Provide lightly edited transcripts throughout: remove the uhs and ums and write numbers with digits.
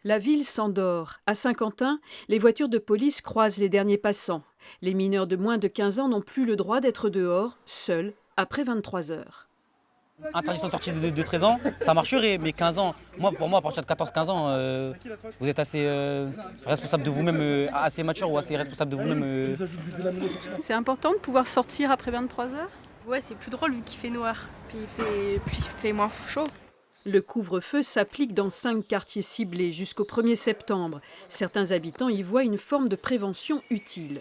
La ville s'endort. À Saint-Quentin, les voitures de police croisent les derniers passants. Les mineurs de moins de 15 ans n'ont plus le droit d'être dehors, seuls, après 23 heures. Interdiction de sortie de 13 ans, ça marcherait, mais 15 ans, pour moi, à partir de 14-15 ans, vous êtes assez responsable de vous-même, assez mature ou assez responsable de vous-même. C'est important de pouvoir sortir après 23 heures ? Ouais, c'est plus drôle vu qu'il fait noir, puis il fait moins chaud. Le couvre-feu s'applique dans 5 quartiers ciblés jusqu'au 1er septembre. Certains habitants y voient une forme de prévention utile.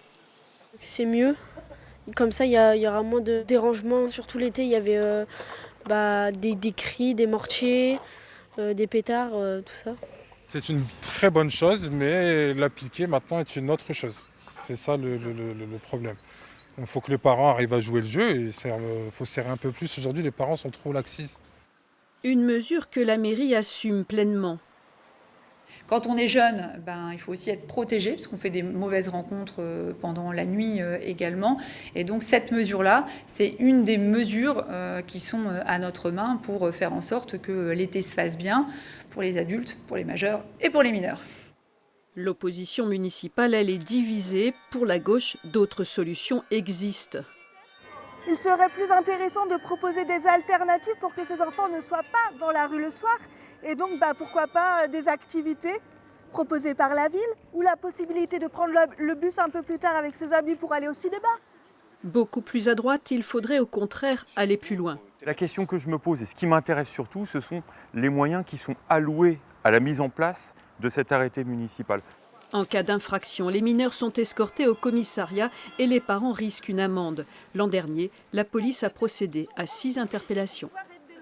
C'est mieux. Comme ça, il y aura moins de dérangements. Surtout l'été, il y avait des cris, des mortiers, des pétards, tout ça. C'est une très bonne chose, mais l'appliquer maintenant est une autre chose. C'est ça le problème. Il faut que les parents arrivent à jouer le jeu et il faut serrer un peu plus. Aujourd'hui, les parents sont trop laxistes. Une mesure que la mairie assume pleinement. Quand on est jeune, il faut aussi être protégé parce qu'on fait des mauvaises rencontres pendant la nuit également. Et donc cette mesure-là, c'est une des mesures qui sont à notre main pour faire en sorte que l'été se passe bien pour les adultes, pour les majeurs et pour les mineurs. L'opposition municipale, elle est divisée. Pour la gauche, d'autres solutions existent. Il serait plus intéressant de proposer des alternatives pour que ces enfants ne soient pas dans la rue le soir. Et donc, pourquoi pas des activités proposées par la ville ou la possibilité de prendre le bus un peu plus tard avec ses amis pour aller au cinéma. Beaucoup plus à droite, il faudrait au contraire aller plus loin. La question que je me pose et ce qui m'intéresse surtout, ce sont les moyens qui sont alloués à la mise en place de cet arrêté municipal. En cas d'infraction, les mineurs sont escortés au commissariat et les parents risquent une amende. L'an dernier, la police a procédé à 6 interpellations.